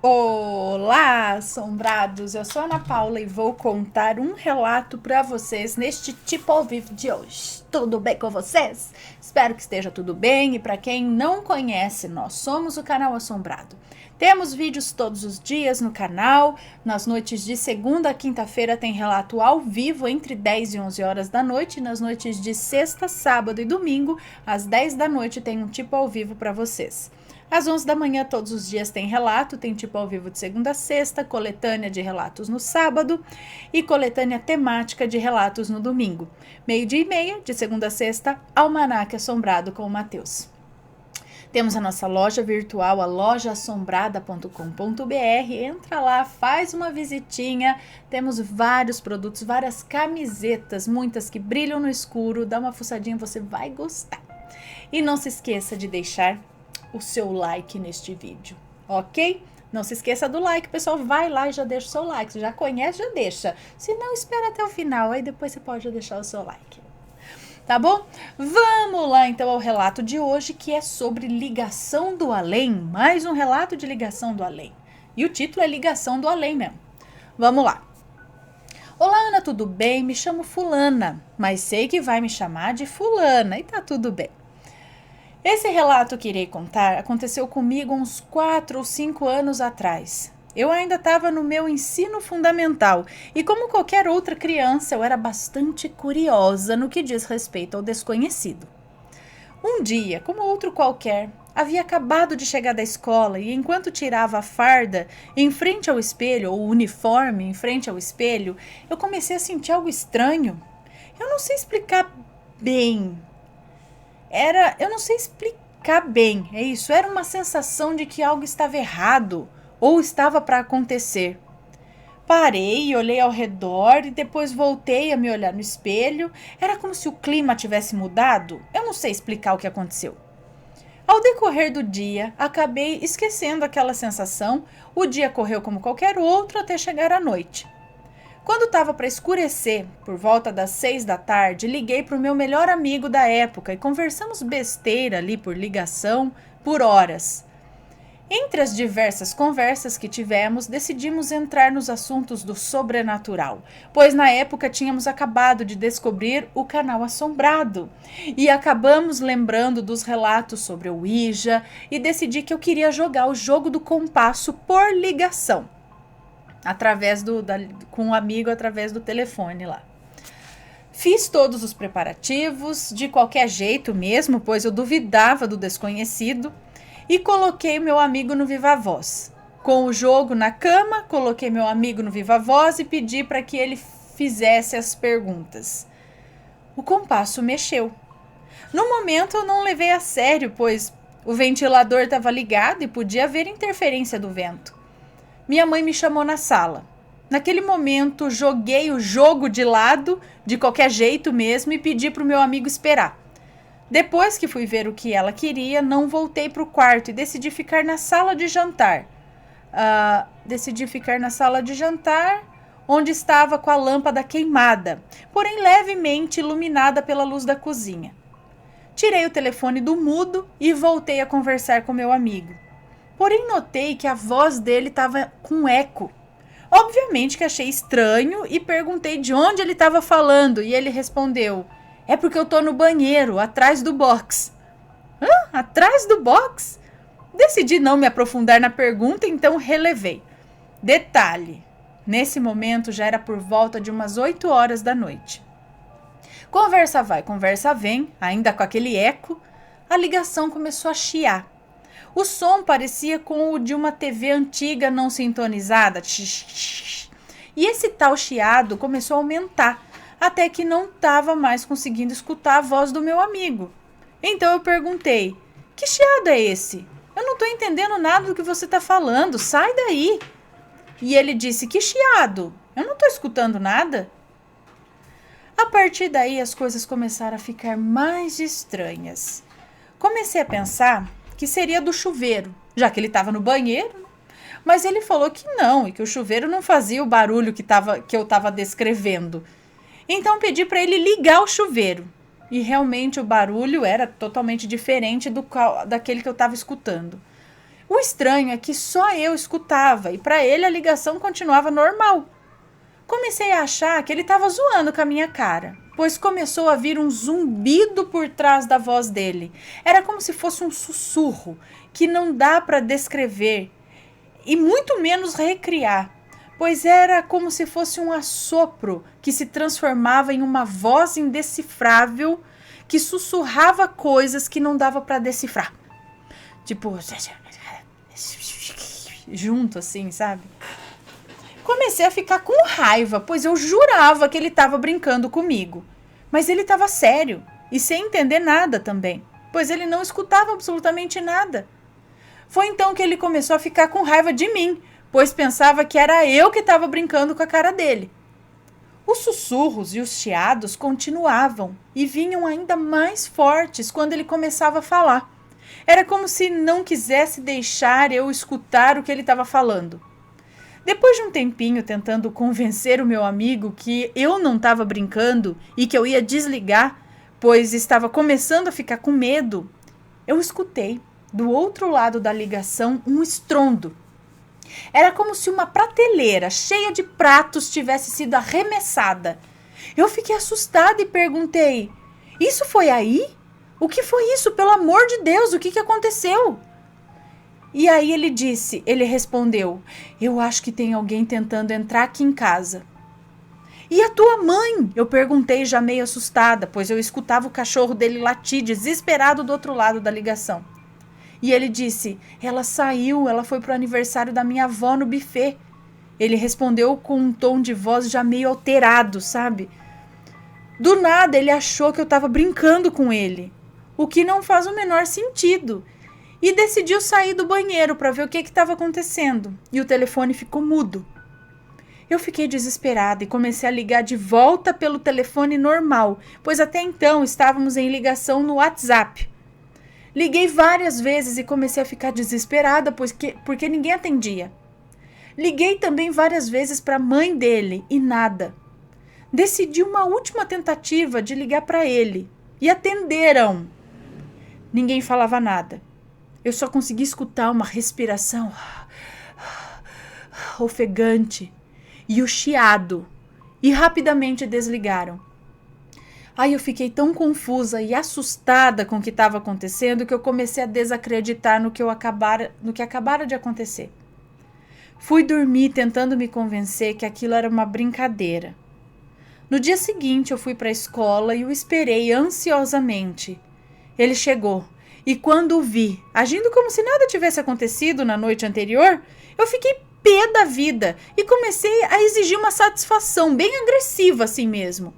Olá, assombrados! Eu sou a Ana Paula e vou contar um relato para vocês neste tipo ao vivo de hoje. Tudo bem com vocês? Espero que esteja tudo bem e para quem não conhece, nós somos o canal Assombrado. Temos vídeos todos os dias no canal. Nas noites de segunda a quinta-feira tem relato ao vivo entre 10 e 11 horas da noite. Nas noites de sexta, sábado e domingo, às 10 da noite tem um tipo ao vivo para vocês. Às 11 da manhã, todos os dias tem relato, tem tipo ao vivo de segunda a sexta, coletânea de relatos no sábado e coletânea temática de relatos no domingo. Meio-dia e meia, de segunda a sexta, Almanaque Assombrado com o Matheus. Temos a nossa loja virtual, a lojaassombrada.com.br. Entra lá, faz uma visitinha. Temos vários produtos, várias camisetas, muitas que brilham no escuro. Dá uma fuçadinha, você vai gostar. E não se esqueça de deixar o seu like neste vídeo, ok? Não se esqueça do like, pessoal, vai lá e já deixa o seu like. Se já conhece, já deixa. Se não, espera até o final, aí depois você pode deixar o seu like. Tá bom? Vamos lá então ao relato de hoje, que é sobre ligação do além. Mais um relato de ligação do além. E o título é Ligação do Além mesmo. Vamos lá. Olá, Ana, tudo bem? Me chamo Fulana, mas sei que vai me chamar de Fulana e tá tudo bem. Esse relato que irei contar aconteceu comigo uns 4 ou 5 anos atrás. Eu ainda estava no meu ensino fundamental e, como qualquer outra criança, eu era bastante curiosa no que diz respeito ao desconhecido. Um dia, como outro qualquer, havia acabado de chegar da escola e, enquanto tirava a farda em frente ao espelho, ou o uniforme em frente ao espelho, eu comecei a sentir algo estranho. Eu não sei explicar bem. Eu não sei explicar bem, é isso, era uma sensação de que algo estava errado ou estava para acontecer. Parei e olhei ao redor e depois voltei a me olhar no espelho. Era como se o clima tivesse mudado. Eu não sei explicar o que aconteceu. Ao decorrer do dia, acabei esquecendo aquela sensação. O dia correu como qualquer outro até chegar à noite. Quando estava para escurecer, por volta das 6 da tarde, liguei para o meu melhor amigo da época e conversamos besteira ali por ligação por horas. Entre as diversas conversas que tivemos, decidimos entrar nos assuntos do sobrenatural, pois na época tínhamos acabado de descobrir o canal Assombrado e acabamos lembrando dos relatos sobre o Ouija e decidi que eu queria jogar o jogo do compasso por ligação. Com um amigo através do telefone lá. Fiz todos os preparativos, de qualquer jeito mesmo, pois eu duvidava do desconhecido, e coloquei meu amigo no Viva Voz. Com o jogo na cama, coloquei meu amigo no Viva Voz e pedi para que ele fizesse as perguntas. O compasso mexeu. No momento eu não levei a sério, pois o ventilador estava ligado e podia haver interferência do vento. Minha mãe me chamou na sala. Naquele momento, joguei o jogo de lado, de qualquer jeito mesmo, e pedi para o meu amigo esperar. Depois que fui ver o que ela queria, não voltei para o quarto e decidi ficar na sala de jantar. Onde estava com a lâmpada queimada, porém levemente iluminada pela luz da cozinha. Tirei o telefone do mudo e voltei a conversar com meu amigo. Porém, notei que a voz dele estava com eco. Obviamente que achei estranho e perguntei de onde ele estava falando. E ele respondeu: é porque eu tô no banheiro, atrás do box. Hã? Atrás do box? Decidi não me aprofundar na pergunta, então relevei. Detalhe: nesse momento já era por volta de umas 8 horas da noite. Conversa vai, conversa vem, ainda com aquele eco, a ligação começou a chiar. O som parecia com o de uma TV antiga não sintonizada. E esse tal chiado começou a aumentar, até que não estava mais conseguindo escutar a voz do meu amigo. Então eu perguntei: que chiado é esse? Eu não estou entendendo nada do que você está falando, sai daí. E ele disse: que chiado? Eu não estou escutando nada. A partir daí as coisas começaram a ficar mais estranhas. Comecei a pensar que seria do chuveiro, já que ele estava no banheiro, mas ele falou que não, e que o chuveiro não fazia o barulho que eu estava descrevendo. Então pedi para ele ligar o chuveiro, e realmente o barulho era totalmente diferente daquele que eu estava escutando. O estranho é que só eu escutava e para ele a ligação continuava normal. Comecei a achar que ele estava zoando com a minha cara, pois começou a vir um zumbido por trás da voz dele. Era como se fosse um sussurro que não dá para descrever e muito menos recriar, pois era como se fosse um assopro que se transformava em uma voz indecifrável que sussurrava coisas que não dava para decifrar. Tipo, junto assim, sabe? Comecei a ficar com raiva, pois eu jurava que ele estava brincando comigo. Mas ele estava sério e sem entender nada também, pois ele não escutava absolutamente nada. Foi então que ele começou a ficar com raiva de mim, pois pensava que era eu que estava brincando com a cara dele. Os sussurros e os chiados continuavam e vinham ainda mais fortes quando ele começava a falar. Era como se não quisesse deixar eu escutar o que ele estava falando. Depois de um tempinho tentando convencer o meu amigo que eu não estava brincando e que eu ia desligar, pois estava começando a ficar com medo, eu escutei, do outro lado da ligação, um estrondo. Era como se uma prateleira cheia de pratos tivesse sido arremessada. Eu fiquei assustada e perguntei: "Isso foi aí? O que foi isso? Pelo amor de Deus, o que aconteceu?" E aí ele respondeu: "Eu acho que tem alguém tentando entrar aqui em casa." "E a tua mãe?" Eu perguntei, já meio assustada, pois eu escutava o cachorro dele latir desesperado do outro lado da ligação. E ele disse: "Ela saiu, ela foi pro aniversário da minha avó no buffet." Ele respondeu com um tom de voz já meio alterado, sabe? Do nada ele achou que eu estava brincando com ele, o que não faz o menor sentido. E decidiu sair do banheiro para ver o que estava acontecendo. E o telefone ficou mudo. Eu fiquei desesperada e comecei a ligar de volta pelo telefone normal, pois até então estávamos em ligação no WhatsApp. Liguei várias vezes e comecei a ficar desesperada, porque ninguém atendia. Liguei também várias vezes para a mãe dele e nada. Decidi uma última tentativa de ligar para ele e atenderam. Ninguém falava nada. Eu só consegui escutar uma respiração ofegante e o chiado, e rapidamente desligaram. Aí eu fiquei tão confusa e assustada com o que estava acontecendo que eu comecei a desacreditar no que acabara de acontecer. Fui dormir tentando me convencer que aquilo era uma brincadeira. No dia seguinte eu fui para a escola e o esperei ansiosamente. Ele chegou. E quando o vi, agindo como se nada tivesse acontecido na noite anterior, eu fiquei pé da vida e comecei a exigir uma satisfação bem agressiva assim mesmo.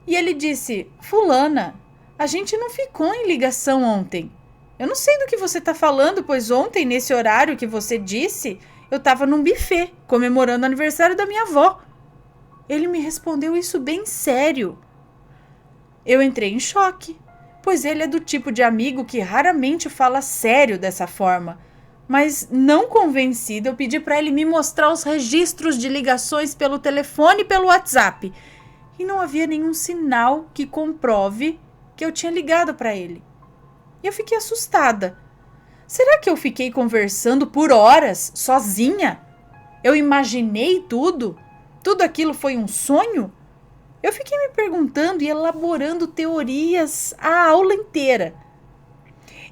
E ele disse: "Fulana, a gente não ficou em ligação ontem. Eu não sei do que você está falando, pois ontem, nesse horário que você disse, eu estava num buffet, comemorando o aniversário da minha avó." Ele me respondeu isso bem sério. Eu entrei em choque, pois ele é do tipo de amigo que raramente fala sério dessa forma. Mas, não convencida, eu pedi para ele me mostrar os registros de ligações pelo telefone e pelo WhatsApp. E não havia nenhum sinal que comprove que eu tinha ligado para ele. E eu fiquei assustada. Será que eu fiquei conversando por horas, sozinha? Eu imaginei tudo? Tudo aquilo foi um sonho? Eu fiquei me perguntando e elaborando teorias a aula inteira.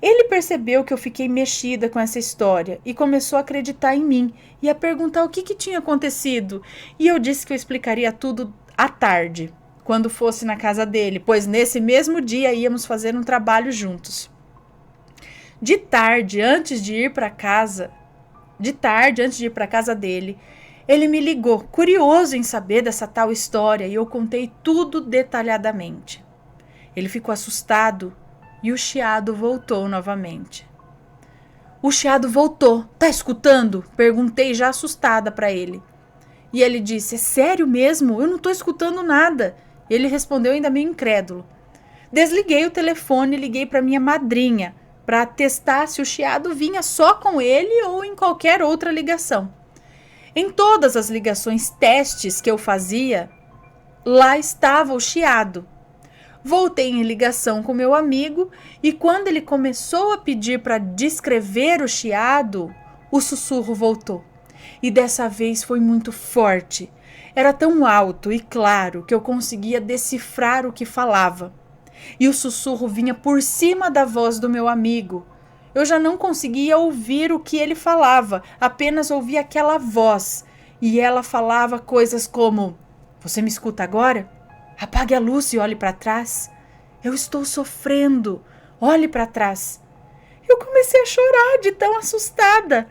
Ele percebeu que eu fiquei mexida com essa história e começou a acreditar em mim e a perguntar o que tinha acontecido. E eu disse que eu explicaria tudo à tarde, quando fosse na casa dele, pois nesse mesmo dia íamos fazer um trabalho juntos. De tarde, antes de ir para casa dele, ele me ligou, curioso em saber dessa tal história, e eu contei tudo detalhadamente. Ele ficou assustado e o chiado voltou novamente. "O chiado voltou, tá escutando?" Perguntei já assustada para ele. E ele disse: "É sério mesmo? Eu não tô escutando nada." Ele respondeu ainda meio incrédulo. Desliguei o telefone e liguei para minha madrinha para testar se o chiado vinha só com ele ou em qualquer outra ligação. Em todas as ligações testes que eu fazia, lá estava o chiado. Voltei em ligação com meu amigo e quando ele começou a pedir para descrever o chiado, o sussurro voltou. E dessa vez foi muito forte. Era tão alto e claro que eu conseguia decifrar o que falava. E o sussurro vinha por cima da voz do meu amigo. Eu já não conseguia ouvir o que ele falava, apenas ouvia aquela voz. E ela falava coisas como: "Você me escuta agora? Apague a luz e olhe para trás. Eu estou sofrendo. Olhe para trás." Eu comecei a chorar de tão assustada.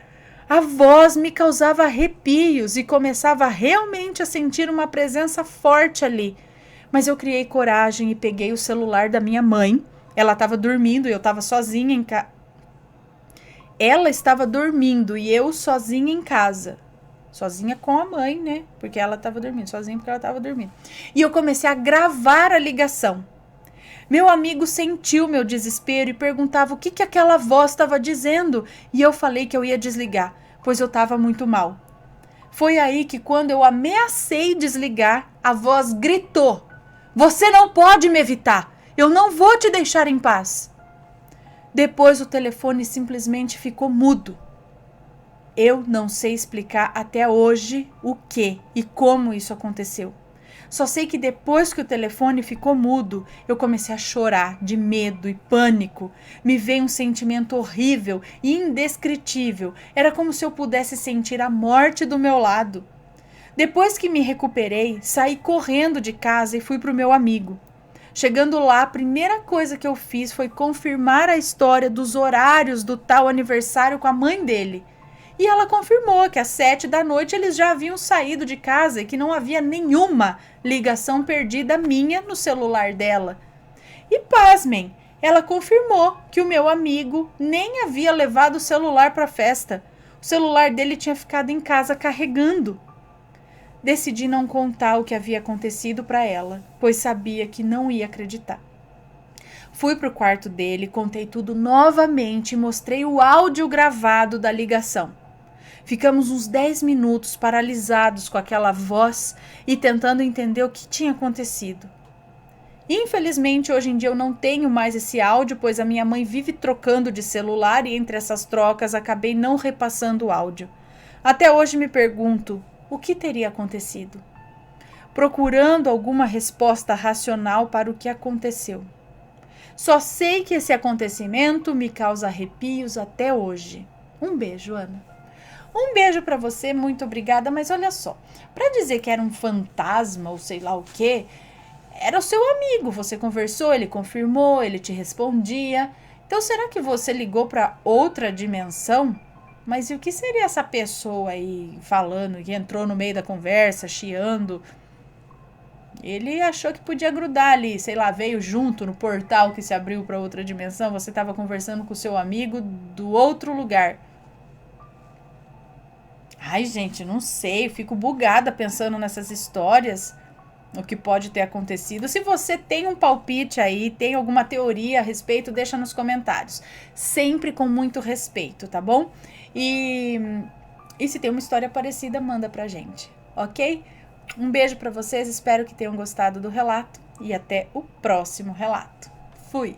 A voz me causava arrepios e começava realmente a sentir uma presença forte ali. Mas eu criei coragem e peguei o celular da minha mãe. Ela estava dormindo e eu estava sozinha em casa. Ela estava dormindo e eu sozinha em casa. Sozinha com a mãe, né? Porque ela estava dormindo. Sozinha porque ela estava dormindo. E eu comecei a gravar a ligação. Meu amigo sentiu meu desespero e perguntava o que aquela voz estava dizendo. E eu falei que eu ia desligar, pois eu estava muito mal. Foi aí que, quando eu ameacei desligar, a voz gritou: "Você não pode me evitar! Eu não vou te deixar em paz!" Depois o telefone simplesmente ficou mudo. Eu não sei explicar até hoje o que e como isso aconteceu. Só sei que depois que o telefone ficou mudo, eu comecei a chorar de medo e pânico. Me veio um sentimento horrível e indescritível. Era como se eu pudesse sentir a morte do meu lado. Depois que me recuperei, saí correndo de casa e fui para o meu amigo. Chegando lá, a primeira coisa que eu fiz foi confirmar a história dos horários do tal aniversário com a mãe dele. E ela confirmou que às 7 da noite eles já haviam saído de casa e que não havia nenhuma ligação perdida minha no celular dela. E pasmem, ela confirmou que o meu amigo nem havia levado o celular para a festa. O celular dele tinha ficado em casa carregando. Decidi não contar o que havia acontecido para ela, pois sabia que não ia acreditar. Fui para o quarto dele, contei tudo novamente e mostrei o áudio gravado da ligação. Ficamos uns 10 minutos paralisados com aquela voz e tentando entender o que tinha acontecido. Infelizmente, hoje em dia eu não tenho mais esse áudio, pois a minha mãe vive trocando de celular e entre essas trocas acabei não repassando o áudio. Até hoje me pergunto o que teria acontecido, procurando alguma resposta racional para o que aconteceu. Só sei que esse acontecimento me causa arrepios até hoje. Um beijo, Ana. Um beijo pra você, muito obrigada, mas olha só, pra dizer que era um fantasma ou sei lá o que, era o seu amigo, você conversou, ele confirmou, ele te respondia. Então será que você ligou pra outra dimensão? Mas e o que seria essa pessoa aí falando, que entrou no meio da conversa, chiando? Ele achou que podia grudar ali, sei lá, veio junto no portal que se abriu pra outra dimensão, você estava conversando com o seu amigo do outro lugar. Ai, gente, não sei, eu fico bugada pensando nessas histórias, o que pode ter acontecido. Se você tem um palpite aí, tem alguma teoria a respeito, deixa nos comentários. Sempre com muito respeito, tá bom? E se tem uma história parecida, manda pra gente, ok? Um beijo pra vocês, espero que tenham gostado do relato e até o próximo relato. Fui!